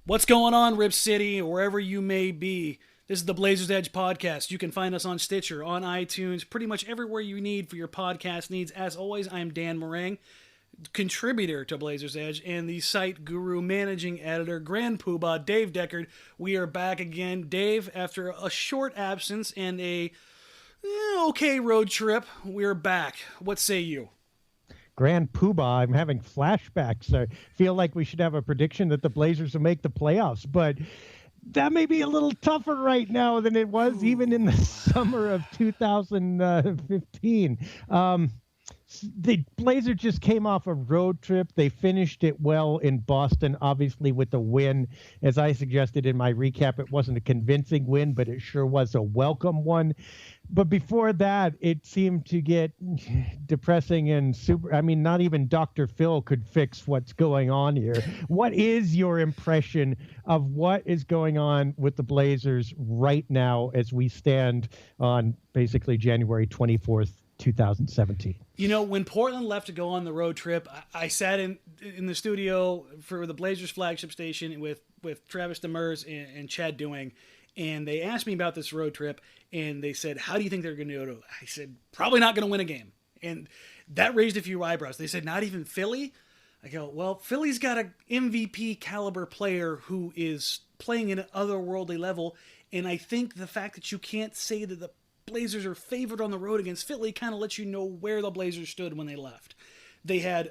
What's going on, Rip City, or wherever you may be? This is the Blazers Edge podcast. You can find us on Stitcher, on iTunes, pretty much everywhere you need for your podcast needs. As always, I am Dan Marang, contributor to Blazers Edge, and the site guru, managing editor, Grand Poobah, Dave Deckard. We are back again. Dave, after a short absence and a okay road trip, we're back. What say you? Grand Poobah, I'm having flashbacks. I feel like we should have a prediction that the Blazers will make the playoffs, but that may be a little tougher right now than it was even in the summer of 2015. The Blazers just came off a road trip. They finished it well in Boston, obviously with the win. As I suggested in my recap, it wasn't a convincing win, but it sure was a welcome one. But before that, it seemed to get depressing and not even Dr. Phil could fix what's going on here. What is your impression of what is going on with the Blazers right now as we stand on basically January 24th, 2017? You know, when Portland left to go on the road trip, I sat in the studio for the Blazers flagship station with Travis Demers and Chad Doing, and they asked me about this road trip, and they said, how do you think they're going to do it? I said, probably not going to win a game. And that raised a few eyebrows. They said, not even Philly? I go, well, Philly's got an MVP caliber player who is playing at an otherworldly level, and I think the fact that you can't say that the Blazers are favored on the road against Philly kind of lets you know where the Blazers stood when they left. They had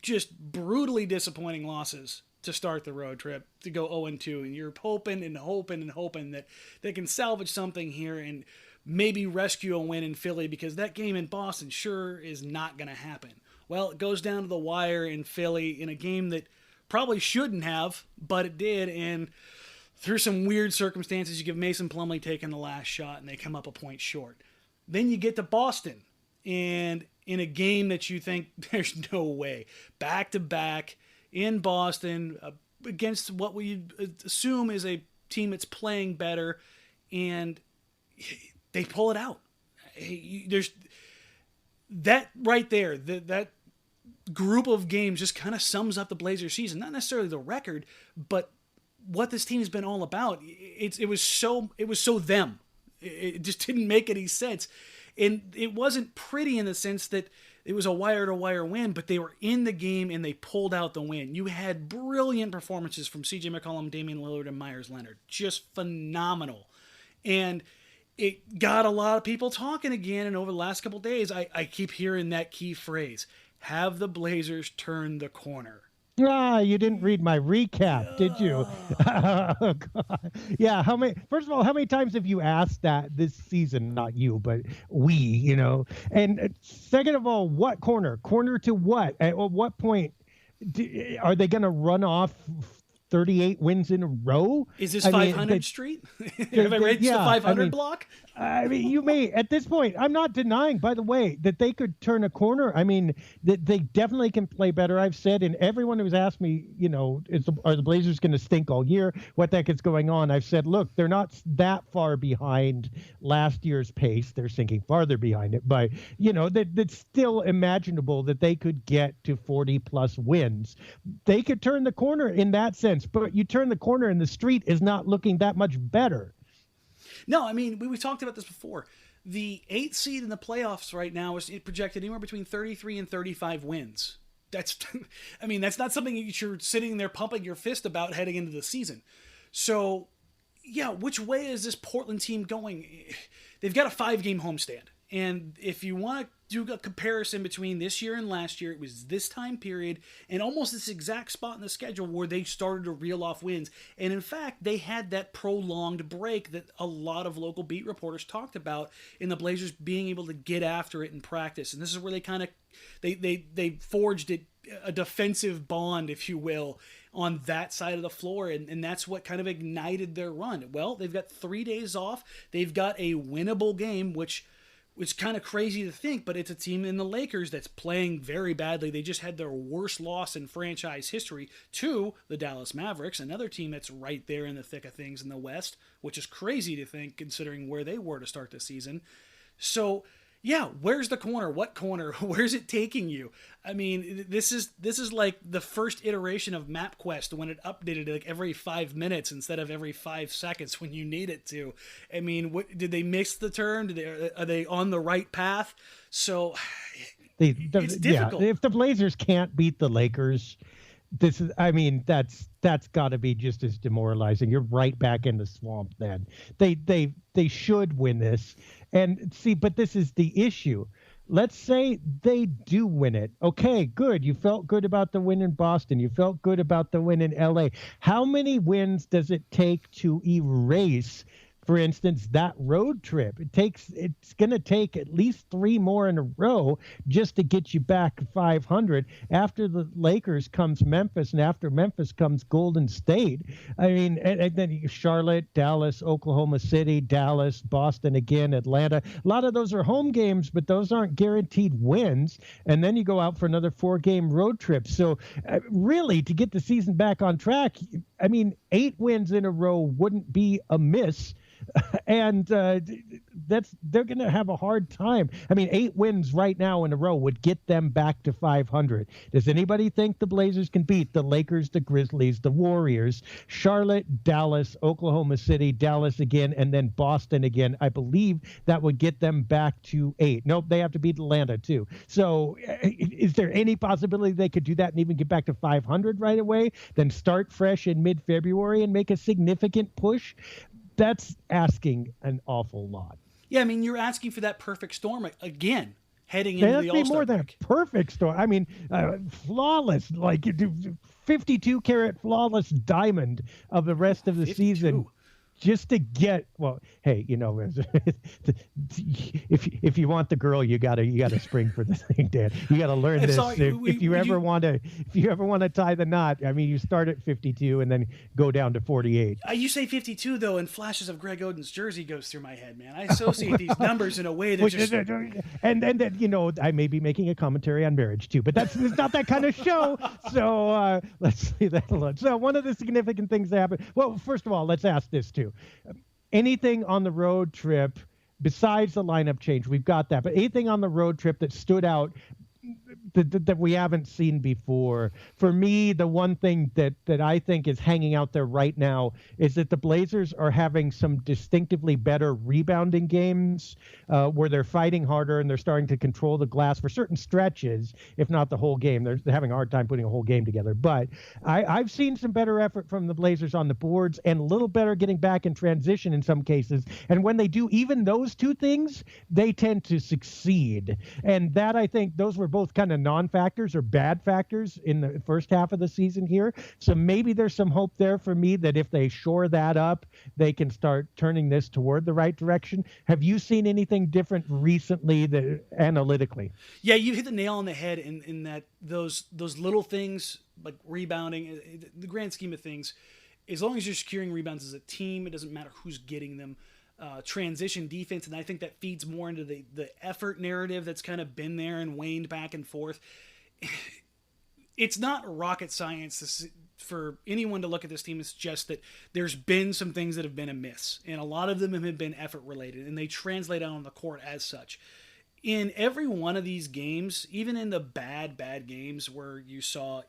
just brutally disappointing losses to start the road trip, to go 0-2, and you're hoping and hoping and hoping that they can salvage something here and maybe rescue a win in Philly, because that game in Boston sure is not going to happen. Well, it goes down to the wire in Philly in a game that probably shouldn't have, but it did, and through some weird circumstances, you give Mason Plumlee taking the last shot, and they come up a point short. Then you get to Boston, and in a game that you think there's no way, back-to-back in Boston against what we assume is a team that's playing better, and they pull it out. There's that right there, that group of games just kind of sums up the Blazers season. Not necessarily the record, but what this team has been all about. It was so them. It just didn't make any sense. And it wasn't pretty in the sense that it was a wire-to-wire win, but they were in the game and they pulled out the win. You had brilliant performances from C.J. McCollum, Damian Lillard, and Myers Leonard. Just phenomenal. And it got a lot of people talking again, and over the last couple of days, I keep hearing that key phrase, have the Blazers turn the corner. You didn't read my recap, did you? Oh, God. Yeah. First of all, how many times have you asked that this season? Not you, but we, And second of all, what corner? Corner to what? At what point are they going to run off 38 wins in a row? Is this 500 Street? Have I reached the 500 block? You may, at this point, I'm not denying, by the way, that they could turn a corner. That they definitely can play better. I've said, and everyone who's asked me, are the Blazers going to stink all year? What the heck is going on? I've said, look, they're not that far behind last year's pace. They're sinking farther behind it. But, that's still imaginable that they could get to 40-plus wins. They could turn the corner in that sense. But you turn the corner and the street is not looking that much better. No, we talked about this before. The 8th seed in the playoffs right now is projected anywhere between 33 and 35 wins. That's not something that you're sitting there pumping your fist about heading into the season. So, yeah, which way is this Portland team going? They've got a 5-game homestand. And if you want to do a comparison between this year and last year, it was this time period and almost this exact spot in the schedule where they started to reel off wins. And in fact, they had that prolonged break that a lot of local beat reporters talked about in the Blazers being able to get after it in practice. And this is where they kind of they forged a defensive bond, if you will, on that side of the floor, and that's what kind of ignited their run. Well, they've got 3 days off. They've got a winnable game, which it's kind of crazy to think, but it's a team in the Lakers that's playing very badly. They just had their worst loss in franchise history to the Dallas Mavericks, another team that's right there in the thick of things in the West, which is crazy to think considering where they were to start the season. So Yeah, where's the corner? What corner? Where's it taking you? I mean, this is like the first iteration of MapQuest when it updated like every 5 minutes instead of every 5 seconds when you need it to. I mean, what did they miss the turn? Are they on the right path? So it's difficult. Yeah, if the Blazers can't beat the Lakers, that's got to be just as demoralizing. You're right back in the swamp then. They should win this. And see, but this is the issue. Let's say they do win it. Okay, good. You felt good about the win in Boston. You felt good about the win in LA. How many wins does it take to erase, for instance, that road trip? It's going to take at least 3 more in a row just to get you back 500. After the Lakers comes Memphis, and after Memphis comes Golden State. I mean, and then Charlotte, Dallas, Oklahoma City, Dallas, Boston again, Atlanta. A lot of those are home games, but those aren't guaranteed wins. And then you go out for another 4-game road trip. So really, to get the season back on track, I mean, 8 wins in a row wouldn't be amiss. And they're going to have a hard time. I mean, 8 wins right now in a row would get them back to 500. Does anybody think the Blazers can beat the Lakers, the Grizzlies, the Warriors, Charlotte, Dallas, Oklahoma City, Dallas again, and then Boston again? I believe that would get them back to 8. Nope, they have to beat Atlanta too. So is there any possibility they could do that and even get back to 500 right away, then start fresh in mid-February and make a significant push? That's asking an awful lot. Yeah, I mean, you're asking for that perfect storm again, heading into the All-Star break. More than a perfect storm. I mean, flawless, like 52-carat flawless diamond of the rest of the 52. Season. Just to get, well, hey, you know, if you want the girl, you gotta spring for the thing, Dan. You gotta learn this. If you ever want to tie the knot, I mean, you start at 52 and then go down to 48. You say 52 though, and flashes of Greg Oden's jersey goes through my head, man. I associate these numbers in a way that just and then you know, I may be making a commentary on marriage too, but it's not that kind of show. So let's leave that alone. So one of the significant things that happened. Well, first of all, let's ask this too. Anything on the road trip besides the lineup change, we've got that, but anything on the road trip that stood out that we haven't seen before? For me, the one thing that I think is hanging out there right now is that the Blazers are having some distinctively better rebounding games where they're fighting harder and they're starting to control the glass for certain stretches, if not the whole game. They're having a hard time putting a whole game together. But I've seen some better effort from the Blazers on the boards and a little better getting back in transition in some cases. And when they do even those two things, they tend to succeed. And that, I think, those were both kind of non-factors or bad factors in the first half of the season here. So maybe there's some hope there for me that if they shore that up, they can start turning this toward the right direction. Have you seen anything different recently that analytically? Yeah, you hit the nail on the head in that those little things like rebounding, the grand scheme of things, as long as you're securing rebounds as a team, it doesn't matter who's getting them. Transition defense, and I think that feeds more into the effort narrative that's kind of been there and waned back and forth. It's not rocket science for anyone to look at this team. It's just that there's been some things that have been amiss, and a lot of them have been effort related, and they translate out on the court as such. In every one of these games, even in the bad games where you saw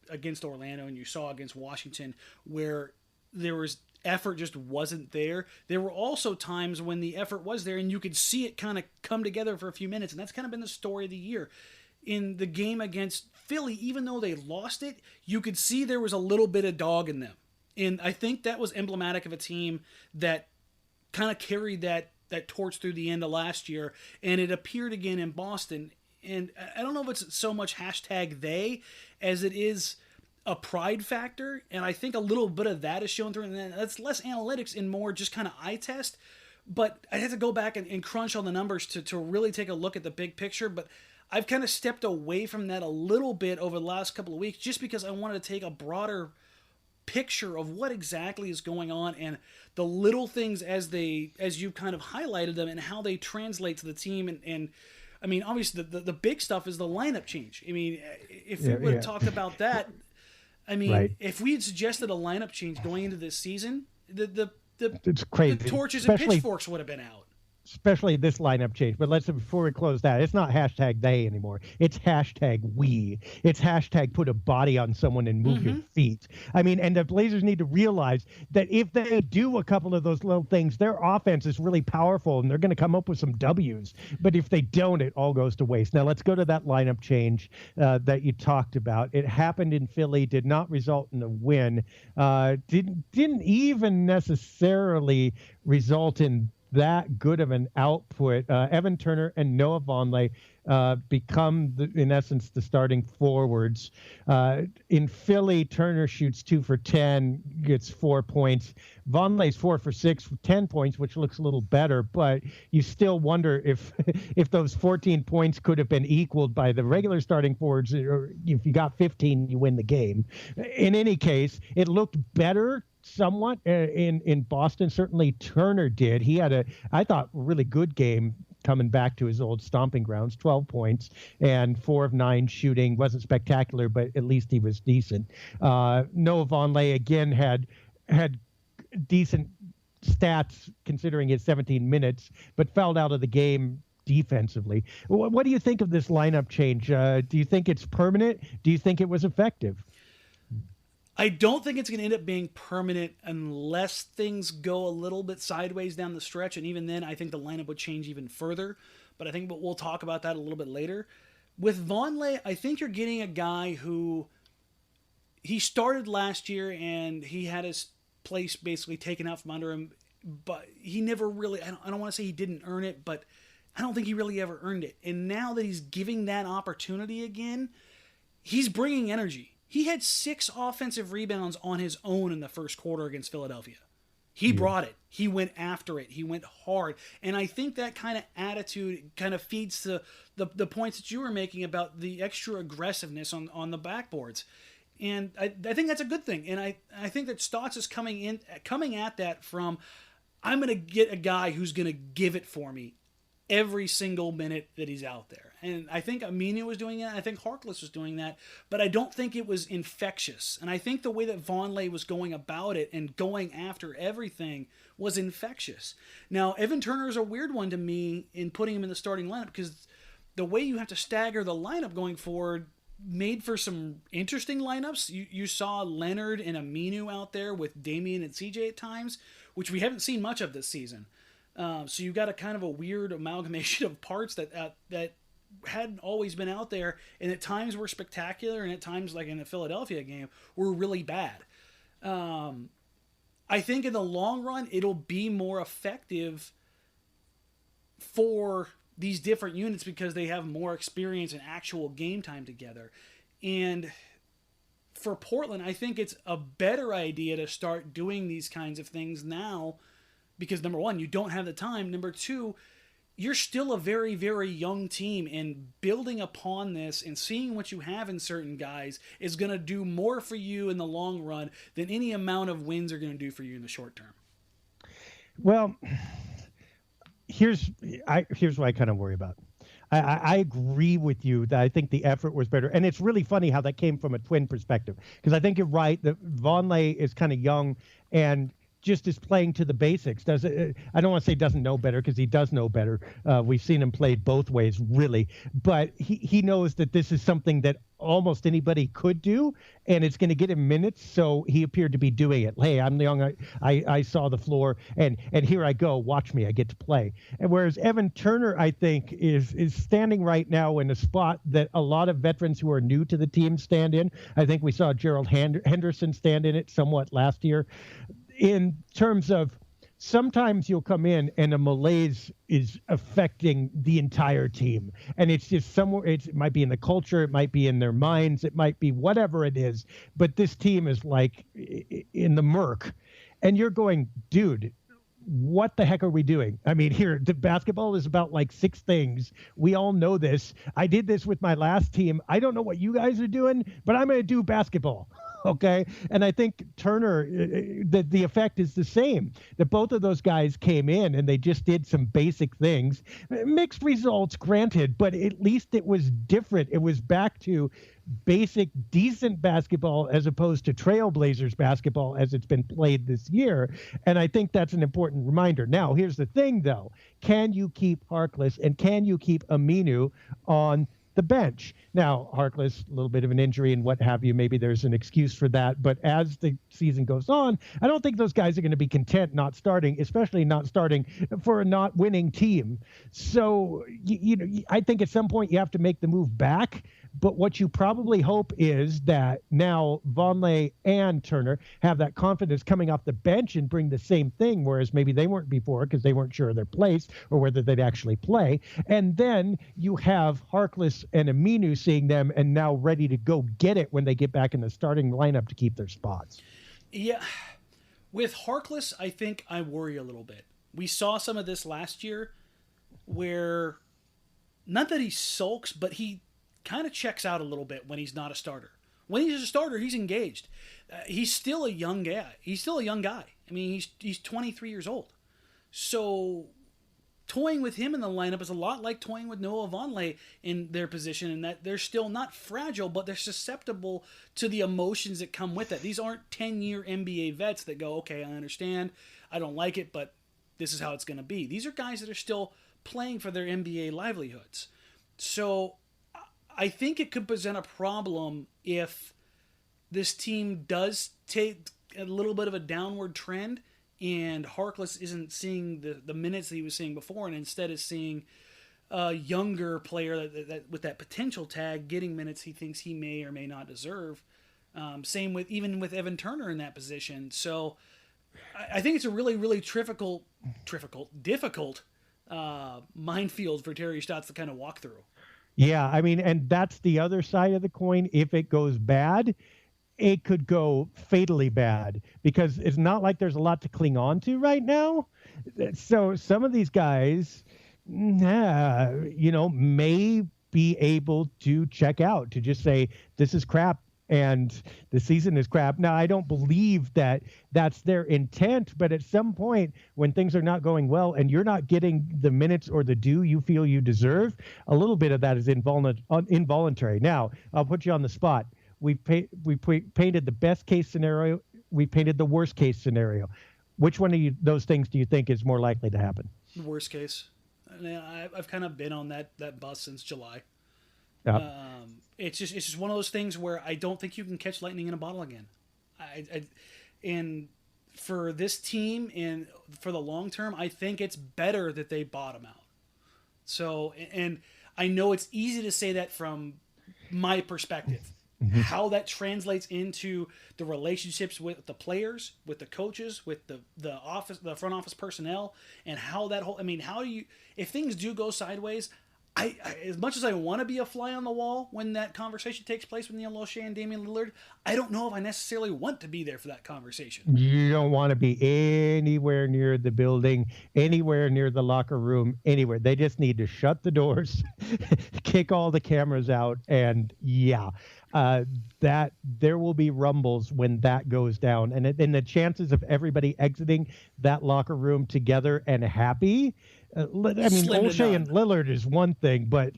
against Orlando and you saw against Washington, where there was effort just wasn't there. There were also times when the effort was there and you could see it kind of come together for a few minutes, and that's kind of been the story of the year. In the game against Philly, even though they lost it, you could see there was a little bit of dog in them. And I think that was emblematic of a team that kind of carried that torch through the end of last year, and it appeared again in Boston. And I don't know if it's so much #they as it is a pride factor, and I think a little bit of that is shown through, and that's less analytics and more just kind of eye test. But I had to go back and crunch on the numbers to really take a look at the big picture, but I've kind of stepped away from that a little bit over the last couple of weeks just because I wanted to take a broader picture of what exactly is going on and the little things as you kind of highlighted them and how they translate to the team. And I mean, obviously the big stuff is the lineup change. I mean, if we would have talked about that, I mean, if we had suggested a lineup change going into this season, it's crazy. The torches and pitchforks would have been out. especially this lineup change. But before we close that, it's not hashtag they anymore. It's hashtag we. It's hashtag put a body on someone and move your feet. I mean, and the Blazers need to realize that if they do a couple of those little things, their offense is really powerful and they're going to come up with some W's. But if they don't, it all goes to waste. Now let's go to that lineup change that you talked about. It happened in Philly, did not result in a win, didn't even necessarily result in that good of an output. Evan Turner and Noah Vonleh become, in essence, the starting forwards. In Philly, Turner shoots 2 for 10, gets 4 points. Vonleh's 4 for 6, 10 points, which looks a little better, but you still wonder if those 14 points could have been equaled by the regular starting forwards, or if you got 15, you win the game. In any case, it looked better somewhat in Boston. Certainly Turner did. He had I thought, really good game coming back to his old stomping grounds, 12 points and 4 of 9 shooting. Wasn't spectacular, but at least he was decent. Noah Vonleh again had decent stats considering his 17 minutes, but fell out of the game defensively. What do you think of this lineup change? Do you think it's permanent? Do you think it was effective? I don't think it's going to end up being permanent unless things go a little bit sideways down the stretch. And even then, I think the lineup would change even further. But I think we'll talk about that a little bit later. With Vonleh, I think you're getting a guy who he started last year and he had his place basically taken out from under him. But he never really, I don't want to say he didn't earn it, but I don't think he really ever earned it. And now that he's giving that opportunity again, he's bringing energy. He had 6 offensive rebounds on his own in the first quarter against Philadelphia. He brought it. He went after it. He went hard. And I think that kind of attitude kind of feeds to the points that you were making about the extra aggressiveness on the backboards. And I think that's a good thing. And I think that Stotts is coming at that from, I'm going to get a guy who's going to give it for me every single minute that he's out there. And I think Aminu was doing that. I think Harkless was doing that. But I don't think it was infectious. And I think the way that Vonleh was going about it and going after everything was infectious. Now, Evan Turner is a weird one to me in putting him in the starting lineup because the way you have to stagger the lineup going forward made for some interesting lineups. You saw Leonard and Aminu out there with Damian and CJ at times, which we haven't seen much of this season. So you got a kind of a weird amalgamation of parts that hadn't always been out there, and at times were spectacular, and at times, like in the Philadelphia game, were really bad. I think in the long run, it'll be more effective for these different units because they have more experience and actual game time together. And for Portland, I think it's a better idea to start doing these kinds of things now because, number one, you don't have the time. Number two, you're still a very, very young team, and building upon this and seeing what you have in certain guys is going to do more for you in the long run than any amount of wins are going to do for you in the short term. Well, here's what I kind of worry about. I agree with you that I think the effort was better. And it's really funny how that came from a Twin perspective, because I think you're right that Vonleh is kind of young and just is playing to the basics. I don't want to say doesn't know better, because he does know better. We've seen him play both ways, really. But he knows that this is something that almost anybody could do, and it's going to get him minutes. So he appeared to be doing it. Hey, I'm young. I saw the floor, and here I go. Watch me. I get to play. And whereas Evan Turner, I think, is standing right now in a spot that a lot of veterans who are new to the team stand in. I think we saw Gerald Henderson stand in it somewhat last year. In terms of sometimes you'll come in and a malaise is affecting the entire team. And it's just somewhere, it might be in the culture, it might be in their minds, it might be whatever it is. But this team is like in the murk. And you're going, dude, what the heck are we doing? I mean, here, the basketball is about like 6 things. We all know this. I did this with my last team. I don't know what you guys are doing, but I'm going to do basketball. Okay. And I think Turner, the effect is the same, that both of those guys came in and they just did some basic things. Mixed results, granted, but at least it was different. It was back to basic, decent basketball as opposed to Trailblazers basketball as it's been played this year. And I think that's an important reminder. Now, here's the thing, though. Can you keep Harkless and can you keep Aminu on the bench? Now, Harkless, a little bit of an injury and what have you. Maybe there's an excuse for that. But as the season goes on, I don't think those guys are going to be content not starting, especially not starting for a not winning team. So, I think at some point you have to make the move back. But what you probably hope is that now Vonleh and Turner have that confidence coming off the bench and bring the same thing, whereas maybe they weren't before because they weren't sure of their place or whether they'd actually play. And then you have Harkless and Aminu seeing them and now ready to go get it when they get back in the starting lineup to keep their spots. Yeah. With Harkless, I think I worry a little bit. We saw some of this last year where, not that he sulks, but he kind of checks out a little bit when he's not a starter. When he's a starter, he's engaged. He's still a young guy. I mean, he's 23 years old. So toying with him in the lineup is a lot like toying with Noah Vonleh in their position, in that they're still not fragile, but they're susceptible to the emotions that come with it. These aren't 10-year NBA vets that go, okay, I understand, I don't like it, but this is how it's going to be. These are guys that are still playing for their NBA livelihoods. So I think it could present a problem if this team does take a little bit of a downward trend and Harkless isn't seeing the minutes that he was seeing before and instead is seeing a younger player that with that potential tag getting minutes he thinks he may or may not deserve. Same with Evan Turner in that position. So I think it's a really, really difficult minefield for Terry Stotts to kind of walk through. Yeah, I mean, and that's the other side of the coin. If it goes bad, it could go fatally bad because it's not like there's a lot to cling on to right now. So some of these guys, may be able to check out, to just say, this is crap and the season is crap. Now, I don't believe that that's their intent, but at some point when things are not going well and you're not getting the minutes or the due you feel you deserve, a little bit of that is involuntary. Now, I'll put you on the spot. We painted the best case scenario. We painted the worst case scenario. Which one of those things do you think is more likely to happen? The worst case. I've kind of been on that bus since July. Yeah. It's just one of those things where I don't think you can catch lightning in a bottle again. And for this team and for the long term, I think it's better that they bottom out. So, and I know it's easy to say that from my perspective. Mm-hmm. How that translates into the relationships with the players, with the coaches, with the front office personnel, and how that whole, how do you, if things do go sideways, I as much as I want to be a fly on the wall when that conversation takes place with Neil Lucia and Damian Lillard, I don't know if I necessarily want to be there for that conversation. You don't want to be anywhere near the building, anywhere near the locker room, anywhere. They just need to shut the doors, kick all the cameras out, and that there will be rumbles when that goes down. And the chances of everybody exiting that locker room together and happy, Olshey and Lillard is one thing, but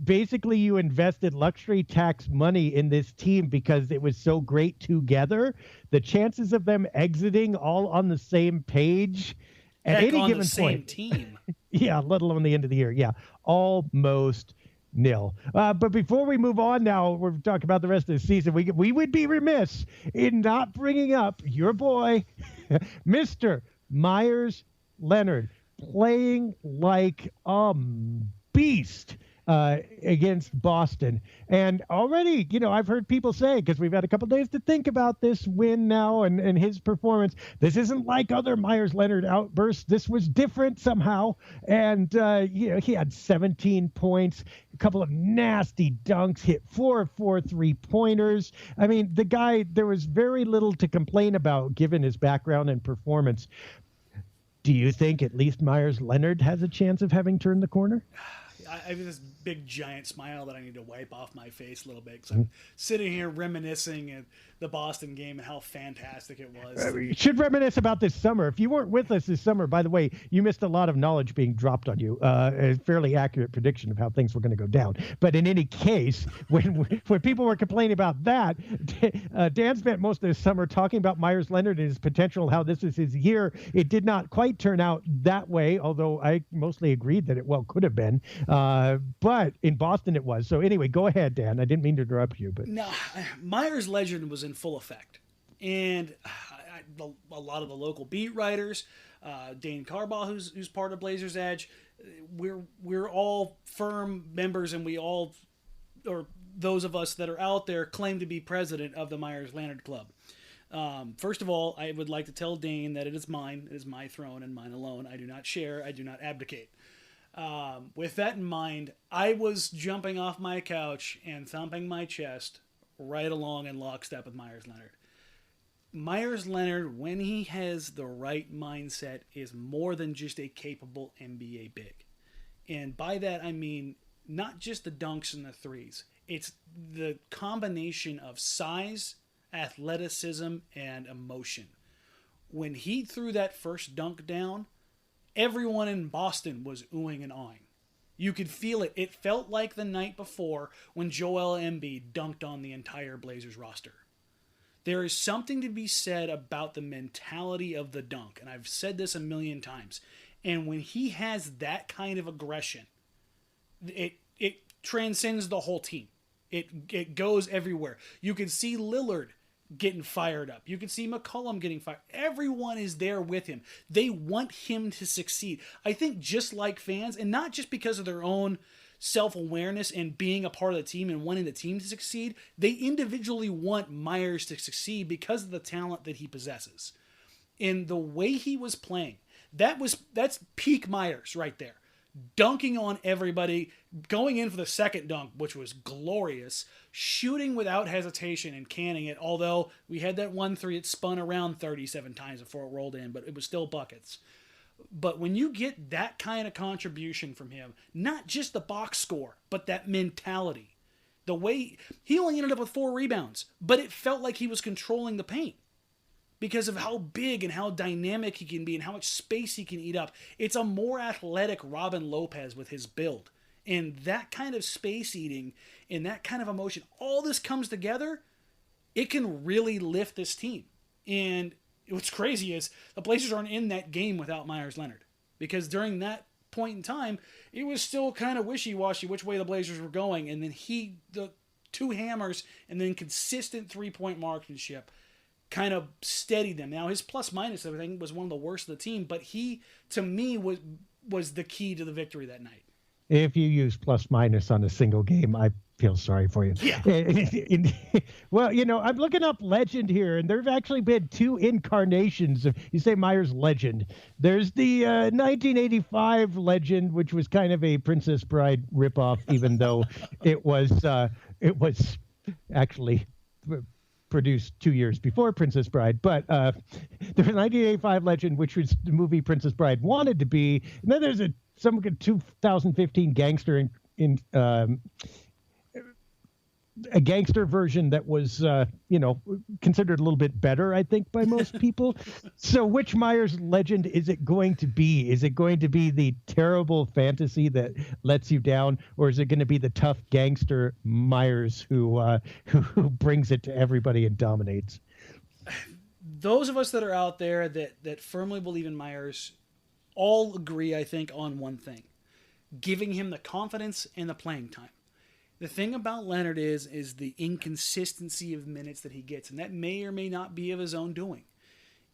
basically you invested luxury tax money in this team because it was so great together. The chances of them exiting all on the same page at any given point, team. let alone the end of the year. Almost nil. But before we move on now, we're talking about the rest of the season. We would be remiss in not bringing up your boy, Mr. Meyers Leonard, playing like a beast against Boston. And already, I've heard people say, because we've had a couple days to think about this win now and his performance, this isn't like other Meyers Leonard outbursts. This was different somehow. And, he had 17 points, a couple of nasty dunks, hit 4 of 4 3-pointers. The guy, there was very little to complain about given his background and performance. Do you think at least Meyers Leonard has a chance of having turned the corner? I have this big giant smile that I need to wipe off my face a little bit because I'm sitting here reminiscing at the Boston game and how fantastic it was. You should reminisce about this summer. If you weren't with us this summer, by the way, you missed a lot of knowledge being dropped on you. A fairly accurate prediction of how things were going to go down. But in any case, when people were complaining about that, Dan spent most of the summer talking about Myers Leonard and his potential, how this is his year. It did not quite turn out that way, although I mostly agreed that it could have been. But in Boston it was. So anyway, go ahead, Dan. I didn't mean to interrupt you. But no, Myers Legend was in full effect. And a lot of the local beat writers, Dane Carbaugh, who's part of Blazers Edge, we're all firm members, and we all, or those of us that are out there, claim to be president of the Myers Leonard Club. First of all, I would like to tell Dane that it is mine. It is my throne and mine alone. I do not share. I do not abdicate. With that in mind, I was jumping off my couch and thumping my chest right along in lockstep with Myers Leonard. Myers Leonard, when he has the right mindset, is more than just a capable NBA big. And by that, I mean not just the dunks and the threes. It's the combination of size, athleticism, and emotion. When he threw that first dunk down, everyone in Boston was oohing and awing. You could feel it. It felt like the night before when Joel Embiid dunked on the entire Blazers roster. There is something to be said about the mentality of the dunk, and I've said this a million times. And when he has that kind of aggression, it transcends the whole team. It goes everywhere. You can see Lillard getting fired up. You can see McCollum getting fired. Everyone is there with him. They want him to succeed. I think just like fans, and not just because of their own self-awareness and being a part of the team and wanting the team to succeed, they individually want Myers to succeed because of the talent that he possesses. And the way he was playing, that's peak Myers right there. Dunking on everybody, going in for the second dunk, which was glorious, shooting without hesitation and canning it, although we had that 1-3, it spun around 37 times before it rolled in, but it was still buckets. But when you get that kind of contribution from him, not just the box score, but that mentality, the way he only ended up with 4 rebounds, but it felt like he was controlling the paint because of how big and how dynamic he can be and how much space he can eat up. It's a more athletic Robin Lopez with his build. And that kind of space eating and that kind of emotion, all this comes together, it can really lift this team. And what's crazy is the Blazers aren't in that game without Myers Leonard, because during that point in time, it was still kind of wishy-washy which way the Blazers were going. And then the 2 hammers and then consistent 3-point marksmanship kind of steadied them. Now, his plus-minus, I think, was one of the worst of the team, but he, to me, was the key to the victory that night. If you use plus-minus on a single game, I feel sorry for you. Yeah. Well, I'm looking up legend here, and there have actually been 2 incarnations of, you say Myers Legend. There's the 1985 Legend, which was kind of a Princess Bride ripoff, even though it was actually produced 2 years before Princess Bride. But there's a 1985 Legend, which was the movie Princess Bride wanted to be. And then there's some 2015 gangster in a gangster version that was, considered a little bit better, I think, by most people. So which Myers Legend is it going to be? Is it going to be the terrible fantasy that lets you down, or is it going to be the tough gangster Myers who brings it to everybody and dominates? Those of us that are out there that firmly believe in Myers all agree, I think, on one thing: giving him the confidence and the playing time. The thing about Leonard is the inconsistency of minutes that he gets, and that may or may not be of his own doing.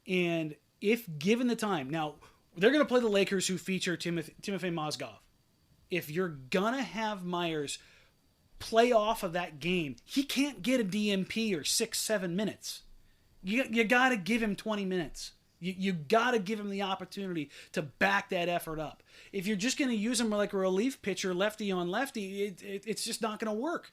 And if given the time, now they're going to play the Lakers, who feature Timothy Mozgov. If you're going to have Myers play off of that game, he can't get a DMP or 6-7 minutes. You got to give him 20 minutes. You got to give him the opportunity to back that effort up. If you're just going to use him like a relief pitcher, lefty on lefty, it's just not going to work.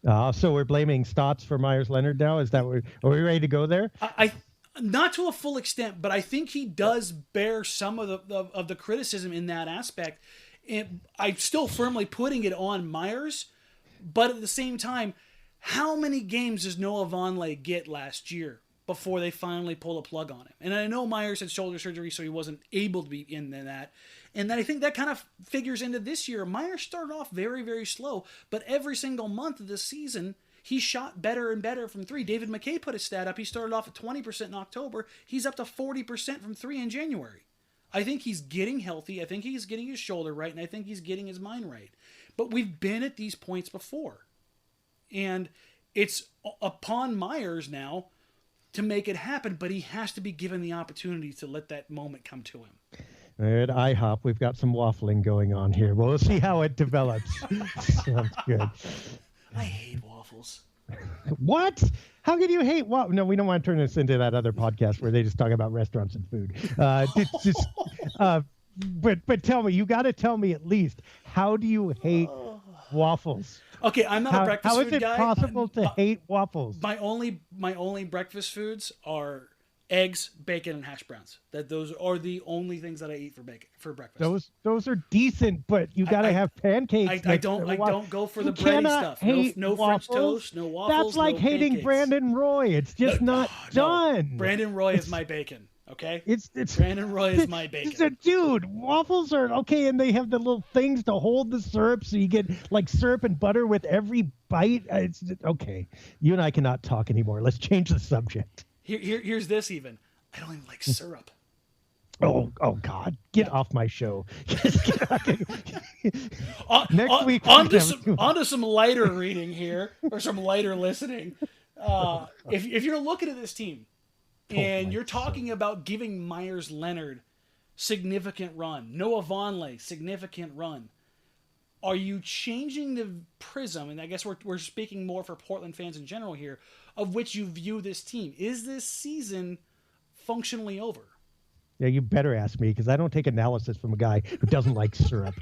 So we're blaming Stotts for Myers Leonard now? Is that are we ready to go there? I not to a full extent, but I think he does bear some of the criticism in that aspect. I'm still firmly putting it on Myers, but at the same time, how many games does Noah Vonleh get last year before they finally pull a plug on him? And I know Myers had shoulder surgery, so he wasn't able to be in that. And then I think that kind of figures into this year. Myers started off very, very slow, but every single month of this season, he shot better and better from three. David McKay put a stat up. He started off at 20% in October. He's up to 40% from three in January. I think he's getting healthy. I think he's getting his shoulder right, and I think he's getting his mind right. But we've been at these points before. And it's upon Myers now to make it happen, but he has to be given the opportunity to let that moment come to him. At IHOP, we've got some waffling going on here. We'll see how it develops. Sounds good. I hate waffles. What? How could you hate waffles? No, we don't want to turn this into that other podcast where they just talk about restaurants and food. But tell me, you got to tell me at least, how do you hate waffles? Okay, I'm not a breakfast food guy. How is it possible to hate waffles? My only breakfast foods are eggs, bacon, and hash browns. Those are the only things that I eat for breakfast. Those are decent, but you got to have pancakes. I don't go for the bready stuff. No French toast, no waffles. That's like hating pancakes. Brandon Roy. It's just not done. No. Brandon Roy is my bacon. Okay, it's Brandon Roy is my bacon. Dude, waffles are okay, and they have the little things to hold the syrup, so you get like syrup and butter with every bite. It's okay. You and I cannot talk anymore. Let's change the subject. Here's this even. I don't even like syrup. Oh God! Get off my show. Next week, on to some lighter reading here, or some lighter listening. If you're looking at this team, and you're talking about giving Myers Leonard significant run, Noah Vonleh significant run, are you changing the prism? And I guess we're speaking more for Portland fans in general here, of which you view this team. Is this season functionally over? Yeah, you better ask me, because I don't take analysis from a guy who doesn't like syrup.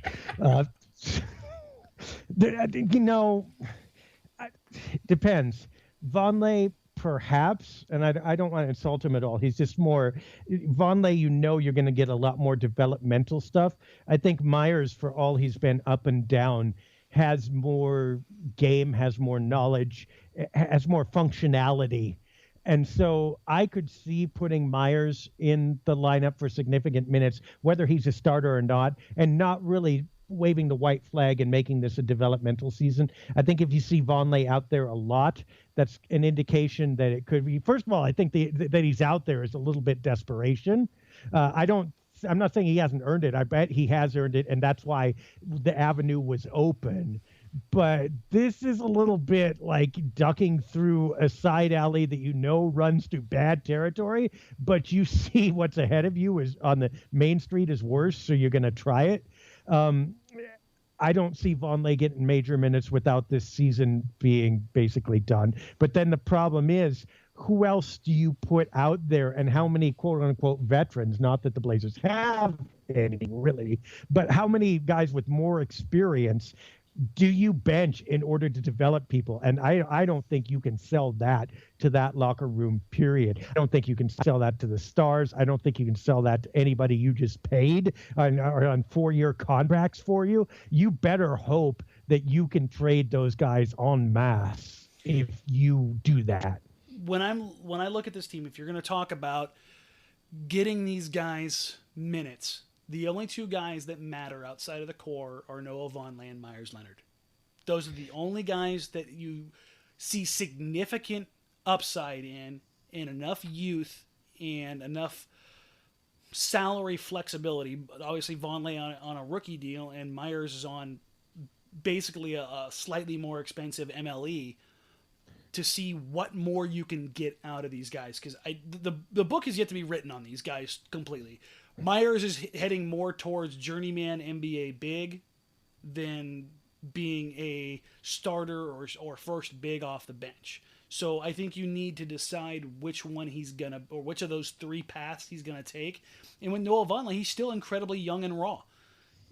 Depends. Vonleh, perhaps, and I don't want to insult him at all. He's just more Vonleh. You're going to get a lot more developmental stuff. I think Myers, for all he's been up and down, has more game, has more knowledge, has more functionality. And so I could see putting Myers in the lineup for significant minutes, whether he's a starter or not, and not really waving the white flag and making this a developmental season. I think if you see Vonleh out there a lot, that's an indication that it could be. First of all, I think that he's out there is a little bit desperation. I'm not saying he hasn't earned it. I bet he has earned it, and that's why the avenue was open. But this is a little bit like ducking through a side alley that runs to bad territory, but you see what's ahead of you is on the main street is worse, so you're going to try it. I don't see Vonleh getting major minutes without this season being basically done. But then the problem is, who else do you put out there, and how many quote-unquote veterans, not that the Blazers have any really, but how many guys with more experience do you bench in order to develop people? And I don't think you can sell that to that locker room, period. I don't think you can sell that to the stars. I don't think you can sell that to anybody you just paid on 4-year contracts for you. You better hope that you can trade those guys en masse if you do that. When I look at this team, if you're going to talk about getting these guys minutes, the only two guys that matter outside of the core are Noah Vonleh and Myers Leonard. Those are the only guys that you see significant upside in, and enough youth and enough salary flexibility. But obviously Vonleh on a rookie deal, and Myers is on basically a slightly more expensive MLE, to see what more you can get out of these guys. Because the book is yet to be written on these guys completely. Myers is heading more towards journeyman NBA big than being a starter or first big off the bench. So I think you need to decide which one or which of those three paths he's gonna take. And with Noah Vonleh, he's still incredibly young and raw.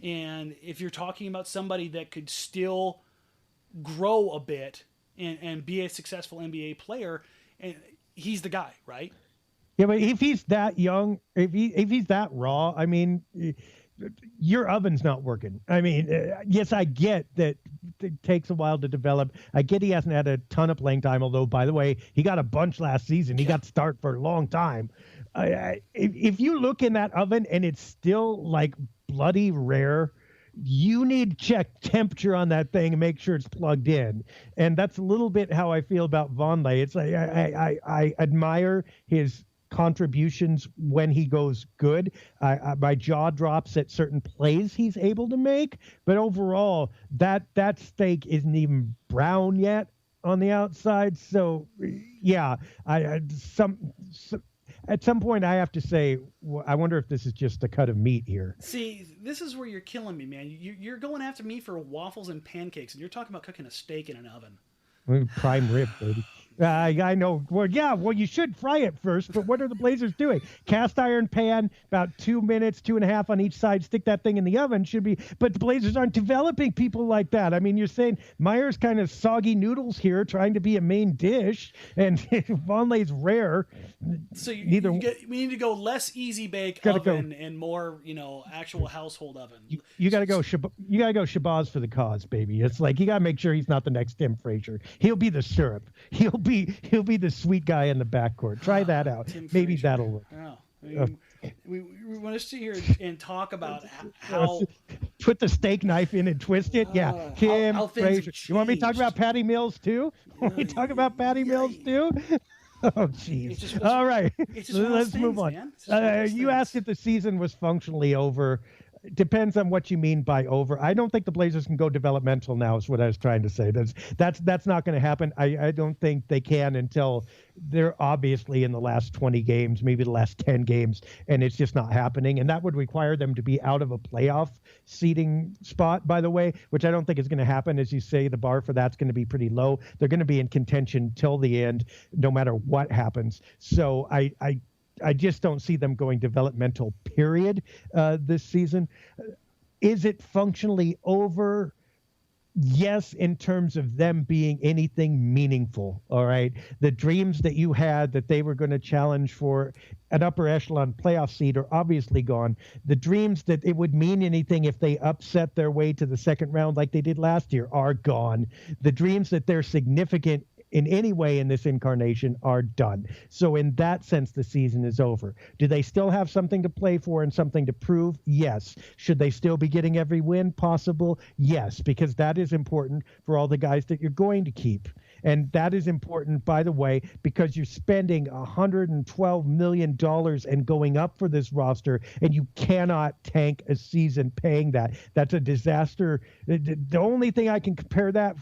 And if you're talking about somebody that could still grow a bit and be a successful NBA player, and he's the guy, right? Yeah, but if he's that young, if he's that raw, I mean, your oven's not working. I mean, yes, I get that it takes a while to develop. I get he hasn't had a ton of playing time, although, by the way, he got a bunch last season. He got to start for a long time. If you look in that oven and it's still like bloody rare, you need to check temperature on that thing and make sure it's plugged in. And that's a little bit how I feel about Vonleh. It's like I admire his contributions when he goes good. My jaw drops at certain plays he's able to make, but overall, that steak isn't even brown yet on the outside. So, yeah, at some point, I have to say, I wonder if this is just a cut of meat here. See, this is where you're killing me, man. You're going after me for waffles and pancakes, and you're talking about cooking a steak in an oven. Prime rib, baby. I know. Well, yeah, you should fry it first, but what are the Blazers doing? Cast iron pan, about 2 minutes, 2.5 on each side, stick that thing in the oven, but the Blazers aren't developing people like that. I mean, you're saying Meyer's kind of soggy noodles here, trying to be a main dish, and Vonleh's rare. So we need to go less easy bake oven and more, actual household oven. You got to go Shabazz for the cause, baby. It's like, you got to make sure he's not the next Tim Frazier. He'll be the syrup. He'll be the sweet guy in the backcourt. Try that out. Maybe Frazier. That'll work. Oh, we want to sit here and talk about how put the steak knife in and twist it. Yeah, Tim Frazier. You want me to talk about Patty Mills too? Want me to talk about Patty Mills too? Oh, jeez. All right. Let's move on. You asked if the season was functionally over. Depends on what you mean by over. I don't think the Blazers can go developmental now, is what I was trying to say. That's not going to happen. I don't think they can until they're obviously in the last 20 games, maybe the last 10 games, and it's just not happening. And that would require them to be out of a playoff seeding spot, by the way, which I don't think is going to happen. As you say, the bar for that's going to be pretty low. They're going to be in contention till the end, no matter what happens. So I just don't see them going developmental, period, this season. Is it functionally over? Yes, in terms of them being anything meaningful, all right? The dreams that you had that they were going to challenge for an upper echelon playoff seed are obviously gone. The dreams that it would mean anything if they upset their way to the second round like they did last year are gone. The dreams that they're significant in any way in this incarnation are done. So in that sense, the season is over. Do they still have something to play for and something to prove? Yes. Should they still be getting every win possible? Yes, because that is important for all the guys that you're going to keep. And that is important, by the way, because you're spending $112 million and going up for this roster, and you cannot tank a season paying that. That's a disaster. The only thing I can compare that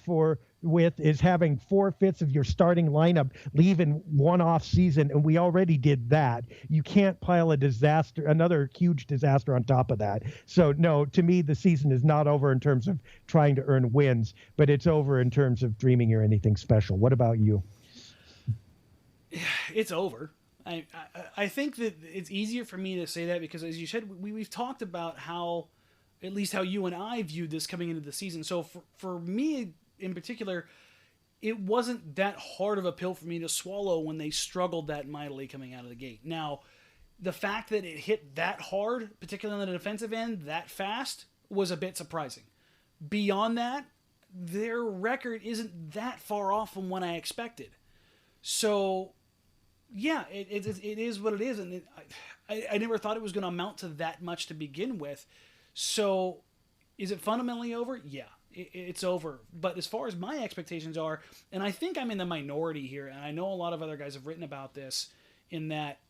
with is having 4/5 of your starting lineup leave in one off season, and we already did that. You can't pile another huge disaster on top of that. So no, to me, the season is not over in terms of trying to earn wins, but it's over in terms of dreaming you're anything special. What about you? It's over. I think that it's easier for me to say that because, as you said, we've talked about how, at least how you and I viewed this coming into the season. So for me in particular, it wasn't that hard of a pill for me to swallow when they struggled that mightily coming out of the gate. Now, the fact that it hit that hard, particularly on the defensive end, that fast, was a bit surprising. Beyond that, their record isn't that far off from what I expected. So, yeah, it is what it is, and I never thought it was going to amount to that much to begin with. So, is it fundamentally over? Yeah. It's over. But as far as my expectations are, and I think I'm in the minority here, and I know a lot of other guys have written about this, in that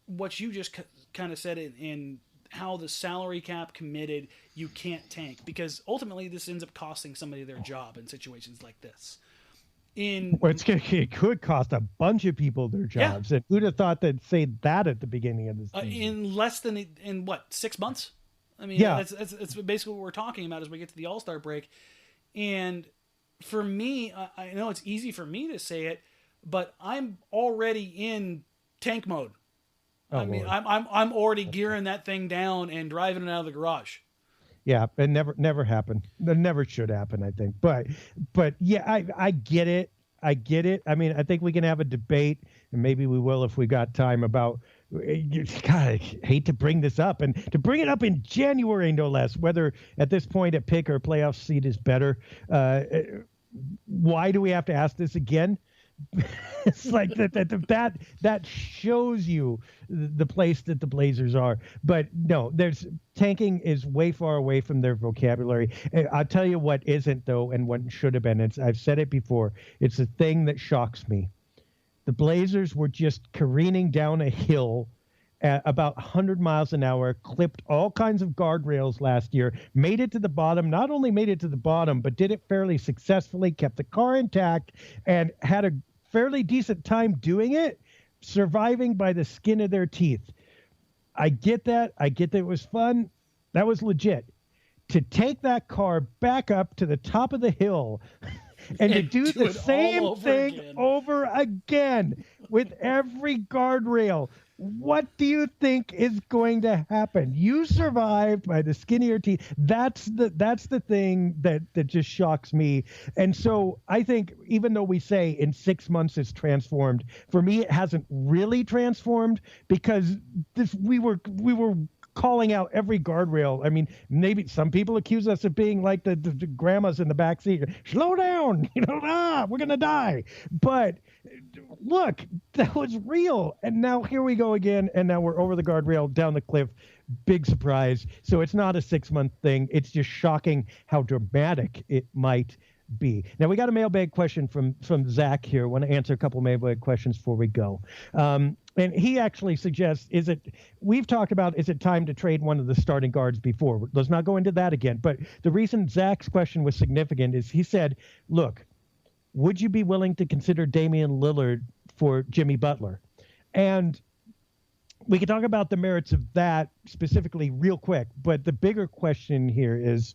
what you just kind of said in how the salary cap committed, you can't tank, because ultimately this ends up costing somebody their job in situations like this. It could cost a bunch of people their jobs. Yeah. And who'd have thought they'd say that at the beginning of this season? In less than 6 months? I mean, yeah, that's basically what we're talking about as we get to the All-Star break. And for me, I know it's easy for me to say it, but I'm already in tank mode. Oh, I mean, I'm already gearing that thing down and driving it out of the garage. Yeah, it never happened. It never should happen, I think. But yeah, I get it. I get it. I mean, I think we can have a debate, and maybe we will if we got time, about God, I hate to bring this up, and to bring it up in January, no less, whether at this point a pick or a playoff seed is better. Why do we have to ask this again? It's like that shows you the place that the Blazers are. But no, there's tanking is way far away from their vocabulary. I'll tell you what isn't, though, and what should have been. I've said it before. It's a thing that shocks me. The Blazers were just careening down a hill at about 100 miles an hour, clipped all kinds of guardrails last year, made it to the bottom, not only made it to the bottom, but did it fairly successfully, kept the car intact, and had a fairly decent time doing it, surviving by the skin of their teeth. I get that. I get that it was fun. That was legit. To take that car back up to the top of the hill and to do the same thing over again with every guardrail. What do you think is going to happen? You survived by the skin of your teeth. That's the thing that just shocks me. And so I think even though we say in 6 months it's transformed, for me it hasn't really transformed because we were calling out every guardrail. I mean, maybe some people accuse us of being like the grandmas in the back seat. Slow down, we're gonna die. But look, that was real. And now here we go again. And now we're over the guardrail, down the cliff. Big surprise. So it's not a 6-month thing. It's just shocking how dramatic it might be. Now we got a mailbag question from Zach here. I want to answer a couple mailbag questions before we go. And he actually suggests, we've talked about, is it time to trade one of the starting guards before? Let's not go into that again. But the reason Zach's question was significant is he said, look, would you be willing to consider Damian Lillard for Jimmy Butler? And we can talk about the merits of that specifically real quick. But the bigger question here is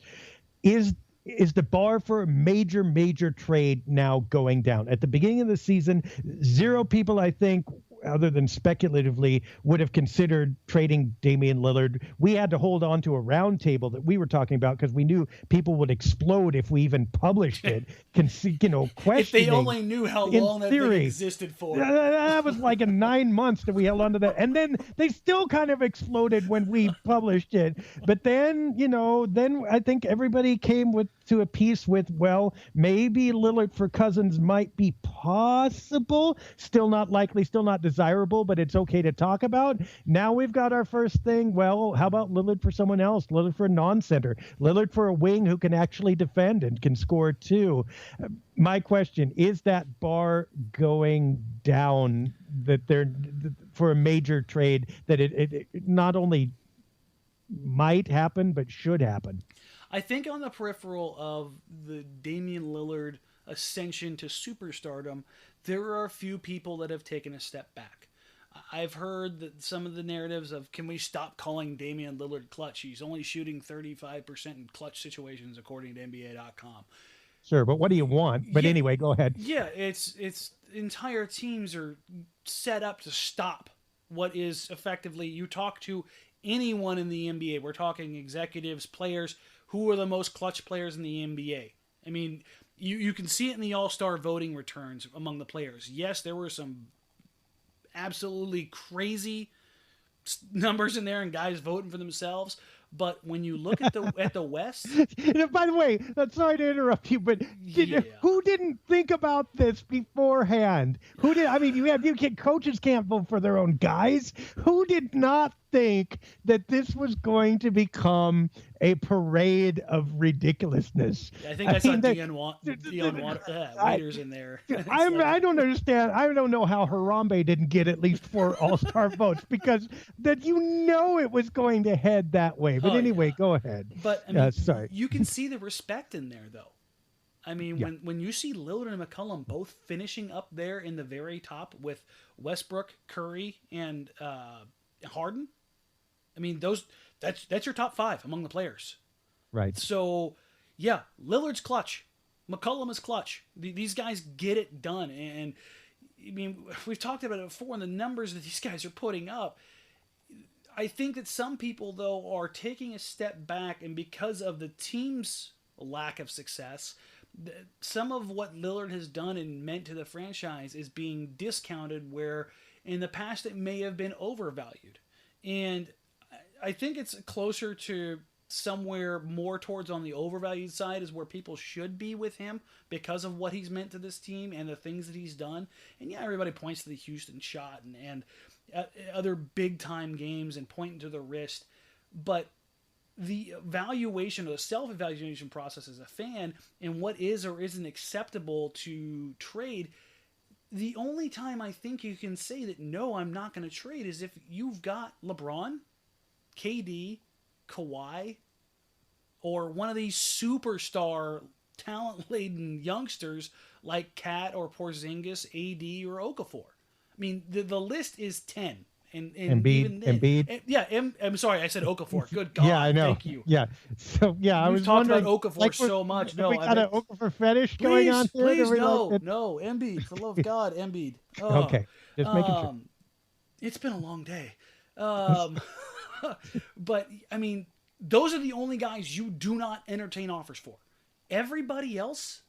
the bar for a major trade now going down? At the beginning of the season, 0 people, I think, other than speculatively, would have considered trading Damian Lillard. We had to hold on to a roundtable that we were talking about because we knew people would explode if we even published it. Questioning. If they only knew how long that thing existed for. That was like in 9 months that we held on to that. And then they still kind of exploded when we published it. But then, then I think everybody came to a piece with, well, maybe Lillard for Cousins might be possible. Still not likely, still not desirable, but it's okay to talk about. Now we've got our first thing. Well, how about Lillard for someone else? Lillard for a non-center. Lillard for a wing who can actually defend and can score too. My question, is that bar going down that they're for a major trade that it not only might happen, but should happen? I think on the peripheral of the Damian Lillard ascension to superstardom, there are a few people that have taken a step back. I've heard that some of the narratives of, can we stop calling Damian Lillard clutch? He's only shooting 35% in clutch situations, according to NBA.com. Sure, but what do you want? But anyway, go ahead. Yeah, it's entire teams are set up to stop what is effectively, you talk to anyone in the NBA. We're talking executives, players. Who are the most clutch players in the NBA? I mean, you can see it in the All-Star voting returns among the players. Yes, there were some absolutely crazy numbers in there and guys voting for themselves. But when you look at the West, by the way, sorry to interrupt you, but who didn't think about this beforehand? Who did? I mean, coaches can't vote for their own guys. Who did not think that this was going to become a parade of ridiculousness? I think I saw Dion Waiters in there. I don't understand. I don't know how Harambe didn't get at least 4 All-Star votes, because it was going to head that way. But anyway, go ahead. But I mean, sorry. You can see the respect in there, though. I mean, when you see Lillard and McCollum both finishing up there in the very top with Westbrook, Curry, and Harden, I mean, that's your top 5 among the players. Right. So, yeah, Lillard's clutch. McCollum is clutch. These guys get it done. And, I mean, we've talked about it before, and the numbers that these guys are putting up. I think that some people, though, are taking a step back, and because of the team's lack of success, some of what Lillard has done and meant to the franchise is being discounted, where In the past, it may have been overvalued. And I think it's closer to somewhere more towards on the overvalued side is where people should be with him because of what he's meant to this team and the things that he's done. And yeah, everybody points to the Houston shot and other big time games and pointing to the wrist, but the evaluation or the self-evaluation process as a fan and what is or isn't acceptable to trade, the only time I think you can say that no, I'm not going to trade is if you've got LeBron, KD, Kawhi, or one of these superstar talent-laden youngsters like Cat or Porzingis, AD, or Okafor. I mean, the list is 10. And even then, Embiid. I'm sorry, I said Okafor. Good God, yeah, I know. Thank you. Yeah, so yeah, I was talked wondering about Okafor like, so much. No, we got an Okafor fetish please, going on here. Please, no, Embiid. For the love of God, Embiid. Oh, okay, just making sure. It's been a long day. But I mean, those are the only guys you do not entertain offers for. Everybody else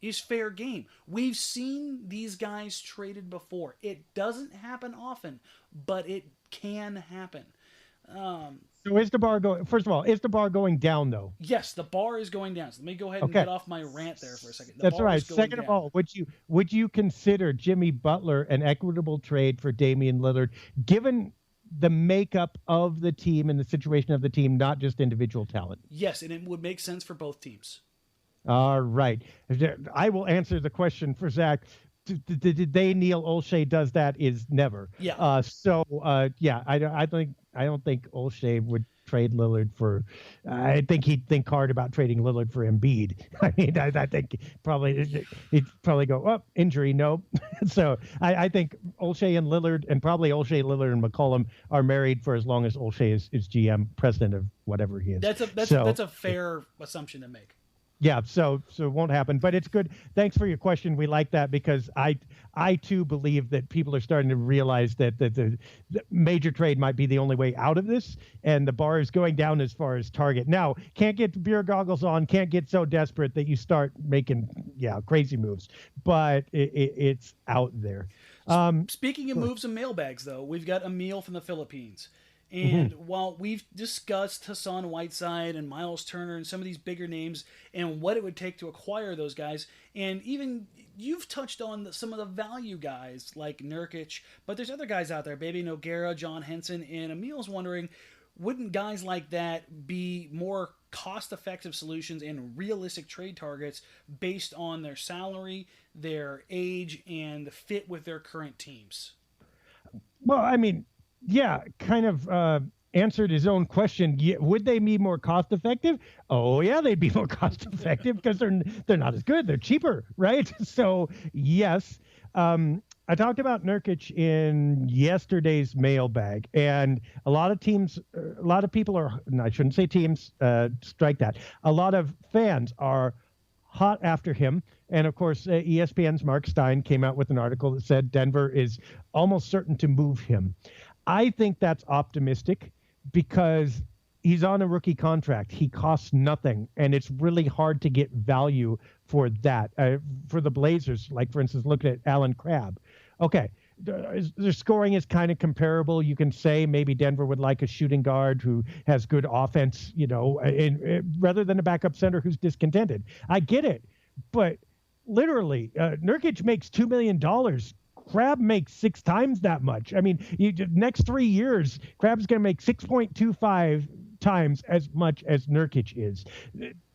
is fair game. We've seen these guys traded before. It doesn't happen often, but it can happen. So is the bar going? First of all, is the bar going down though? Yes, the bar is going down. So let me go ahead and get off my rant there for a second. That's right. Second of all, would you consider Jimmy Butler an equitable trade for Damian Lillard, given the makeup of the team and the situation of the team, not just individual talent? Yes, and it would make sense for both teams. All right. I will answer the question for Zach. Did they Neil Olshey does that is never. Yeah. I don't think Olshey would trade Lillard for. I think he'd think hard about trading Lillard for Embiid. I mean, I think he'd probably go, oh, injury, no. So I think Olshey and Lillard, and probably Olshey, Lillard, and McCollum are married for as long as Olshey is GM, president of whatever he is. That's a fair assumption to make. Yeah, so it won't happen, but it's good. Thanks for your question. We like that because I too believe that people are starting to realize that the major trade might be the only way out of this, and the bar is going down as far as target. Now, can't get beer goggles on, can't get so desperate that you start making crazy moves, but it's out there. Speaking of moves and mailbags, though, we've got Emil from the Philippines. And while we've discussed Hassan Whiteside and Miles Turner and some of these bigger names and what it would take to acquire those guys, and even you've touched on some of the value guys like Nurkic, but there's other guys out there, Baby Nogueira, John Henson, and Emil's wondering, wouldn't guys like that be more cost-effective solutions and realistic trade targets based on their salary, their age, and the fit with their current teams? Well, I mean, yeah, kind of answered his own question. Would they be more cost effective? Oh yeah, they'd be more cost effective because they're not as good. They're cheaper, right? So yes. I talked about Nurkic in yesterday's mailbag, and a lot of people are, I shouldn't say teams, strike that. A lot of fans are hot after him. And of course, ESPN's Mark Stein came out with an article that said Denver is almost certain to move him. I think that's optimistic because he's on a rookie contract. He costs nothing, and it's really hard to get value for that. For the Blazers, like, for instance, look at Alan Crabb. Okay, their scoring is kind of comparable. You can say maybe Denver would like a shooting guard who has good offense, rather than a backup center who's discontented. I get it, but literally, Nurkic makes $2 million. Crab makes 6 times that much. I mean, next 3 years, Crab's going to make 6.25 times as much as Nurkic is.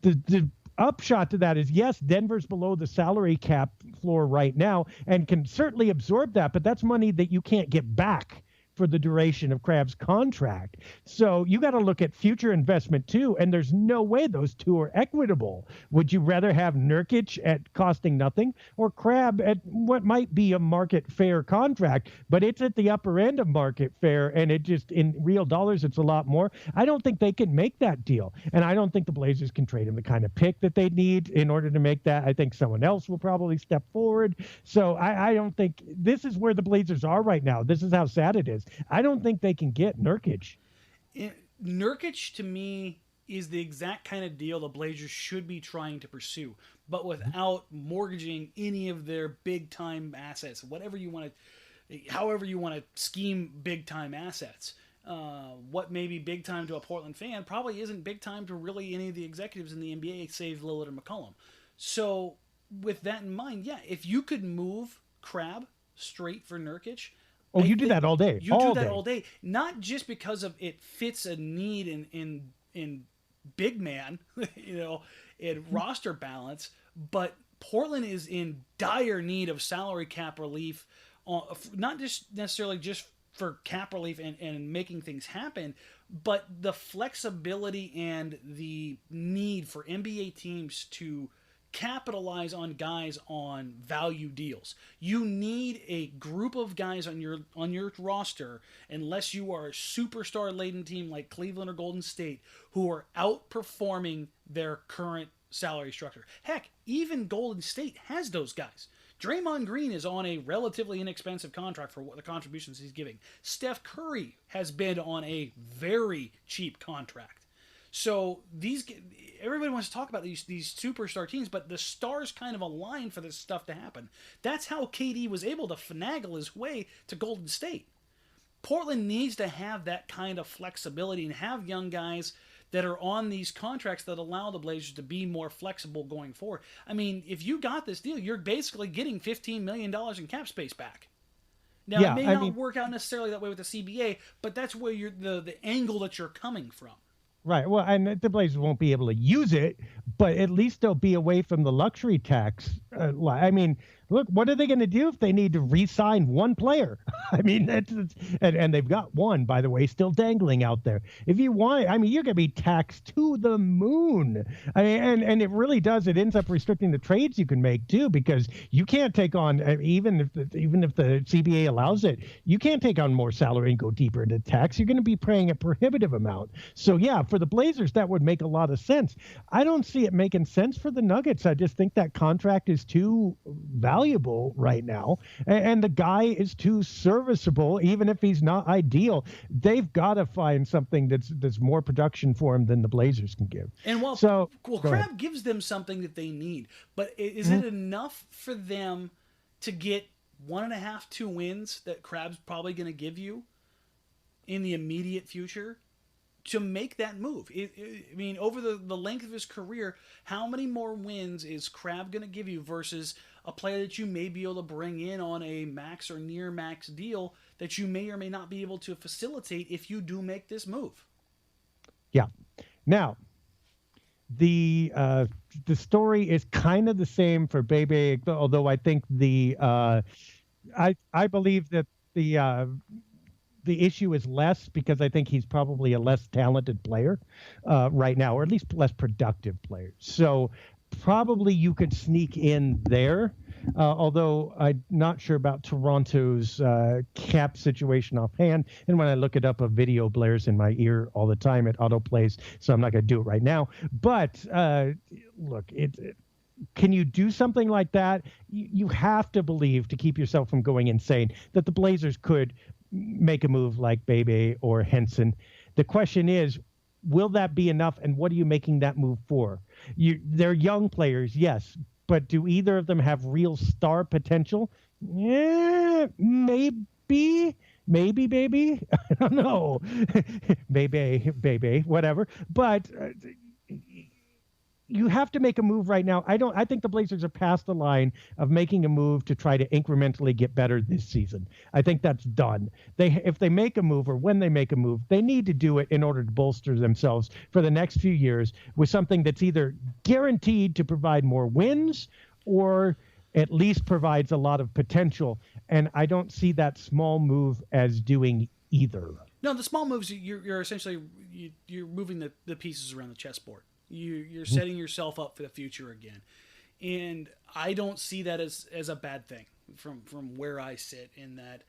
The upshot to that is, yes, Denver's below the salary cap floor right now and can certainly absorb that, but that's money that you can't get back for the duration of Crab's contract. So you got to look at future investment too, and there's no way those two are equitable. Would you rather have Nurkic at costing nothing or Crab at what might be a market fair contract, but it's at the upper end of market fair, and it just, in real dollars, it's a lot more? I don't think they can make that deal, and I don't think the Blazers can trade him the kind of pick that they need in order to make that. I think someone else will probably step forward. So I don't think this is where the Blazers are right now. This is how sad it is. I don't think they can get Nurkic. Nurkic, to me, is the exact kind of deal the Blazers should be trying to pursue, but without mortgaging any of their big-time assets, whatever you want to however you want to scheme big time assets. What may be big time to a Portland fan probably isn't big time to really any of the executives in the NBA, save Lillard and McCollum. So with that in mind, yeah, if you could move Crabbe straight for Nurkic. Oh, you do that all day. You do that all day, not just because of it fits a need in big man, in roster balance, but Portland is in dire need of salary cap relief, not just necessarily just for cap relief and making things happen, but the flexibility and the need for NBA teams to capitalize on guys on value deals. You need a group of guys on your roster, unless you are a superstar laden team like Cleveland or Golden State, who are outperforming their current salary structure. Heck, even Golden State has those guys. Draymond Green is on a relatively inexpensive contract for what the contributions he's giving. Steph Curry has been on a very cheap contract. So everybody wants to talk about these superstar teams, but the stars kind of align for this stuff to happen. That's how KD was able to finagle his way to Golden State. Portland needs to have that kind of flexibility and have young guys that are on these contracts that allow the Blazers to be more flexible going forward. I mean, if you got this deal, you're basically getting $15 million in cap space back. Now, it may not work out necessarily that way with the CBA, but that's where the angle that you're coming from. Right. Well, and the Blazers won't be able to use it, but at least they'll be away from the luxury tax. I mean, look, what are they going to do if they need to re-sign one player? I mean, and they've got one, by the way, still dangling out there. If you want, I mean, you're going to be taxed to the moon. I mean, and it really does. It ends up restricting the trades you can make too, because you can't take on, even if the CBA allows it, you can't take on more salary and go deeper into tax. You're going to be paying a prohibitive amount. So yeah, for the Blazers, that would make a lot of sense. I don't see it making sense for the Nuggets. I just think that contract is too valuable right now, and the guy is too serviceable, even if he's not ideal. They've got to find something that's more production for him than the Blazers can give. And Crabbe gives them something that they need, but is it enough for them to get 1.5, 2 wins that Crabbe's probably going to give you in the immediate future to make that move? I mean, over the length of his career, how many more wins is Crabbe going to give you versus a player that you may be able to bring in on a max or near max deal that you may or may not be able to facilitate if you do make this move? Yeah. Now, the story is kind of the same for Bebe, although I think I believe that the issue is less because I think he's probably a less talented player right now, or at least less productive player. So probably you could sneak in there, although I'm not sure about Toronto's cap situation offhand. And when I look it up, a video blares in my ear all the time. It autoplays, so I'm not going to do it right now. But look, can you do something like that? You have to believe, to keep yourself from going insane, that the Blazers could make a move like Bebe or Henson. The question is, will that be enough, and what are you making that move for? They're young players, yes, but do either of them have real star potential? Yeah, maybe, baby. I don't know. Baby, whatever. But you have to make a move right now. I think the Blazers are past the line of making a move to try to incrementally get better this season. I think that's done. If they make a move, or when they make a move, they need to do it in order to bolster themselves for the next few years with something that's either guaranteed to provide more wins or at least provides a lot of potential. And I don't see that small move as doing either. No, the small moves, you're essentially you're moving the pieces around the chessboard. You're setting yourself up for the future again. And I don't see that as a bad thing from where I sit, in that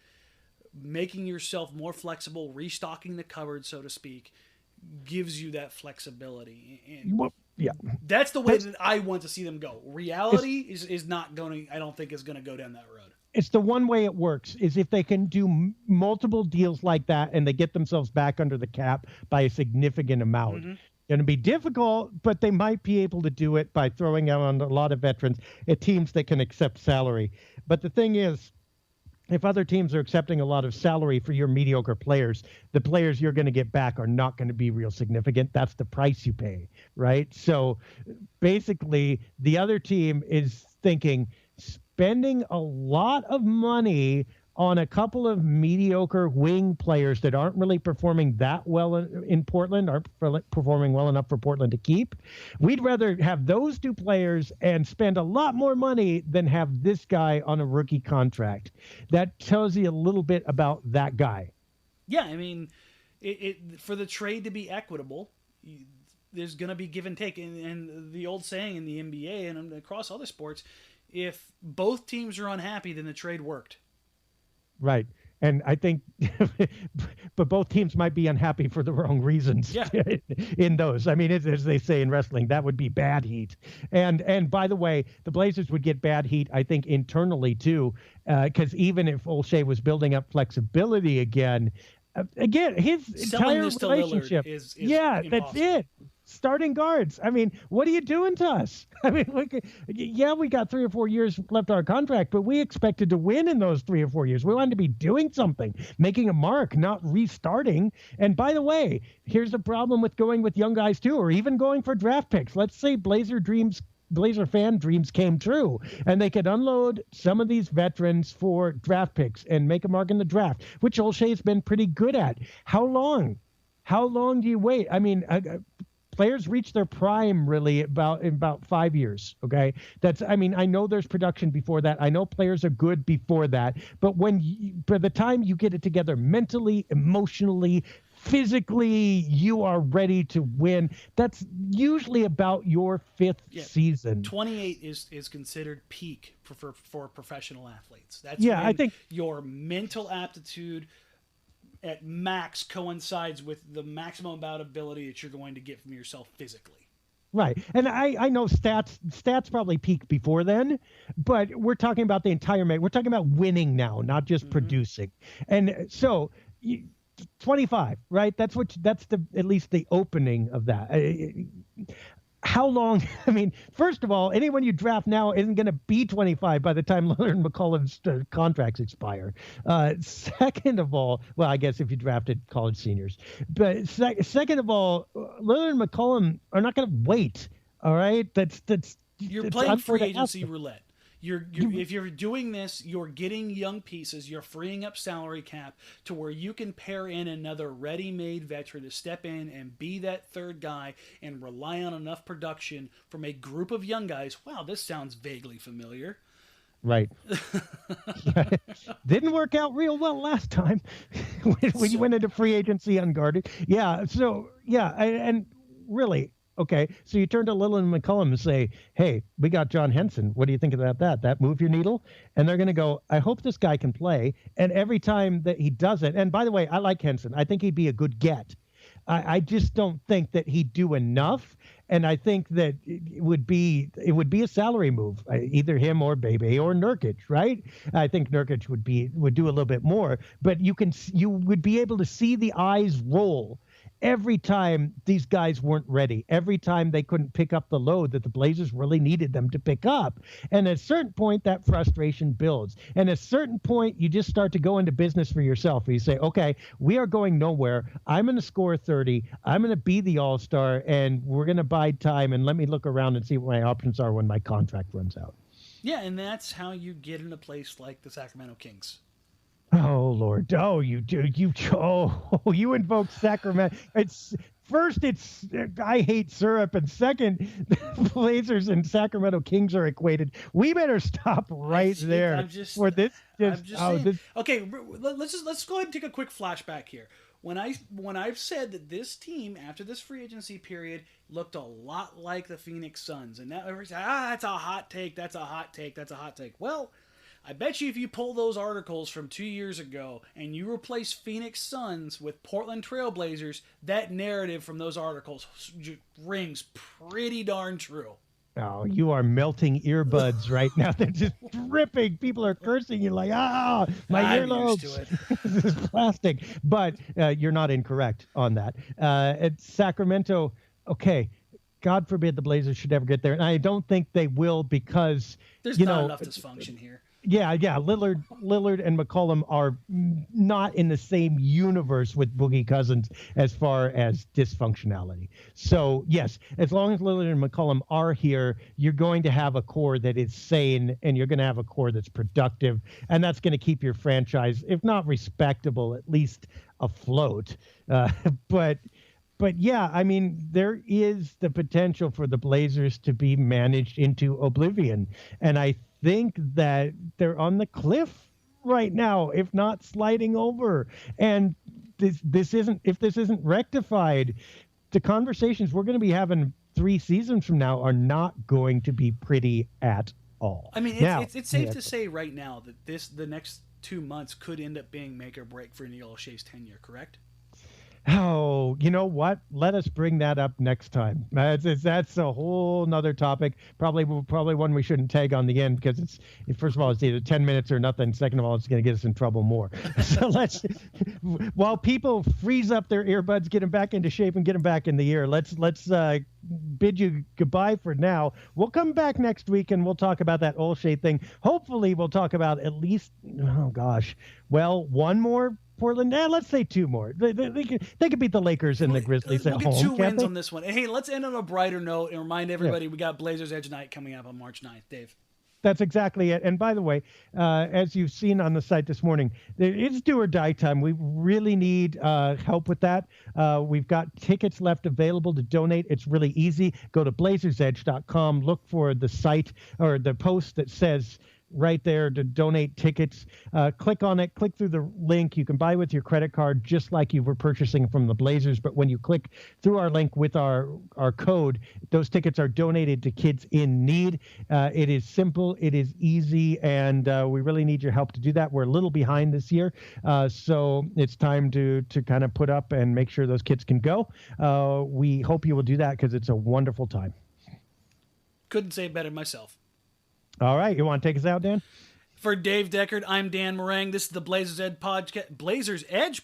making yourself more flexible, restocking the cupboard, so to speak, gives you that flexibility. And that's the way that I want to see them go. Reality is not going to, I don't think, is going to go down that road. It's the one way it works, is if they can do multiple deals like that and they get themselves back under the cap by a significant amount. Mm-hmm. Going to be difficult, but they might be able to do it by throwing out on a lot of veterans at teams that can accept salary. But the thing is, if other teams are accepting a lot of salary for your mediocre players, the players you're going to get back are not going to be real significant. That's the price you pay, right? So basically, the other team is thinking spending a lot of money on a couple of mediocre wing players that aren't really performing that well in Portland, aren't performing well enough for Portland to keep. We'd rather have those two players and spend a lot more money than have this guy on a rookie contract. That tells you a little bit about that guy. Yeah, I mean, for the trade to be equitable, there's going to be give and take. And the old saying in the NBA and across other sports, if both teams are unhappy, then the trade worked. Right. And I think, but both teams might be unhappy for the wrong reasons in those. I mean, as they say in wrestling, that would be bad heat. And by the way, the Blazers would get bad heat, I think, internally too, because even if Olshey was building up flexibility again, his entire relationship is yeah, impossible. That's it. Starting guards. I mean, what are you doing to us? I mean, we got 3 or 4 years left on our contract, but we expected to win in those 3 or 4 years. We wanted to be doing something, making a mark, not restarting. And by the way, here's the problem with going with young guys too, or even going for draft picks. Let's say Blazer fan dreams came true, and they could unload some of these veterans for draft picks and make a mark in the draft, which Olshey's been pretty good at. How long? How long do you wait? I mean, players reach their prime really in about 5 years. Okay. I know there's production before that. I know players are good before that, but by the time you get it together mentally, emotionally, physically, you are ready to win. That's usually about your 5th season. 28 is considered peak for professional athletes. That's I think your mental aptitude at max coincides with the maximum amount of ability that you're going to get from yourself physically. Right. And I know stats probably peak before then, but we're talking about the entire we're talking about winning now, not just producing. And so 25, right? That's at least the opening of that. How long? I mean, first of all, anyone you draft now isn't going to be 25 by the time Lillard and McCollum's contracts expire. Second of all, well, I guess if you drafted college seniors, but second of all, Lillard and McCollum are not going to wait. All right, you're playing free agency roulette. If you're doing this, you're getting young pieces, you're freeing up salary cap to where you can pair in another ready-made veteran to step in and be that third guy and rely on enough production from a group of young guys. Wow, this sounds vaguely familiar. Right. Didn't work out real well last time when you went into free agency unguarded. Yeah. So, and really, okay, so you turn to Lillard and McCollum and say, hey, we got John Henson. What do you think about that? That move your needle? And they're going to go, I hope this guy can play. And every time that he does it, and by the way, I like Henson. I think he'd be a good get. I just don't think that he'd do enough. And I think that it would be a salary move, either him or Bebe or Nurkic, right? I think Nurkic would do a little bit more, but you would be able to see the eyes roll every time these guys weren't ready, every time they couldn't pick up the load that the Blazers really needed them to pick up. And at a certain point, that frustration builds. And at a certain point, you just start to go into business for yourself. You say, okay, we are going nowhere. I'm going to score 30. I'm going to be the all-star, and we're going to bide time, and let me look around and see what my options are when my contract runs out. Yeah, and that's how you get in a place like the Sacramento Kings. Oh Lord! Oh, you invoke Sacramento. It's I hate syrup, and second, the Blazers and Sacramento Kings are equated. We better stop right there. Okay, let's go ahead and take a quick flashback here. When I've said that this team after this free agency period looked a lot like the Phoenix Suns, and now everybody's like, that's a hot take. That's a hot take. That's a hot take. Well, I bet you if you pull those articles from 2 years ago and you replace Phoenix Suns with Portland Trail Blazers, that narrative from those articles rings pretty darn true. Oh, you are melting earbuds right now. They're just dripping. People are cursing you like, my earlobes. This is plastic. But you're not incorrect on that. At Sacramento, okay, God forbid the Blazers should ever get there. And I don't think they will because there's not enough dysfunction here. Yeah. Lillard and McCollum are not in the same universe with Boogie Cousins as far as dysfunctionality. So yes, as long as Lillard and McCollum are here, you're going to have a core that is sane, and you're going to have a core that's productive, and that's going to keep your franchise, if not respectable, at least afloat. But yeah, I mean, there is the potential for the Blazers to be managed into oblivion, and I think that they're on the cliff right now, if not sliding over. And this isn't rectified, the conversations we're going to be having 3 seasons from now are not going to be pretty at all. I mean, it's safe to say right now that the next 2 months could end up being make or break for Neil O'Shea's tenure, correct? Oh, you know what? Let us bring that up next time. That's a whole nother topic. Probably one we shouldn't tag on the end, because first of all, it's either 10 minutes or nothing. Second of all, it's going to get us in trouble more. So let's, while people freeze up their earbuds, get them back into shape and get them back in the ear, let's bid you goodbye for now. We'll come back next week and we'll talk about that O'Shea thing. Hopefully we'll talk about at least, one more Portland. Let's say 2 more. They could beat the Lakers and the Grizzlies at home. We'll get 2 wins on this one. And hey, let's end on a brighter note and remind everybody we got Blazers Edge Night coming up on March 9th. Dave. That's exactly it. And by the way, as you've seen on the site this morning, it's do or die time. We really need help with that. We've got tickets left available to donate. It's really easy. Go to blazersedge.com, look for the site or the post that says right there to donate tickets. Click on it, click through the link. You can buy with your credit card just like you were purchasing from the Blazers. But when you click through our link with our code, those tickets are donated to kids in need. It is simple, it is easy, and we really need your help to do that. We're a little behind this year, so it's time to kind of put up and make sure those kids can go. We hope you will do that, because it's a wonderful time. Couldn't say it better myself. All right, you want to take us out, Dan? For Dave Deckard, I'm Dan Marang. This is the Blazers Edge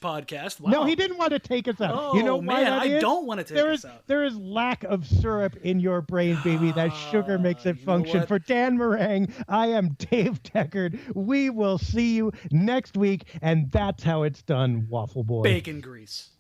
podcast. Wow. No, he didn't want to take us out. Oh, you know why man, that is? I don't want to take us out. There is lack of syrup in your brain, baby. That sugar makes it function. For Dan Marang, I am Dave Deckard. We will see you next week, and that's how it's done, Waffle Boy. Bacon grease.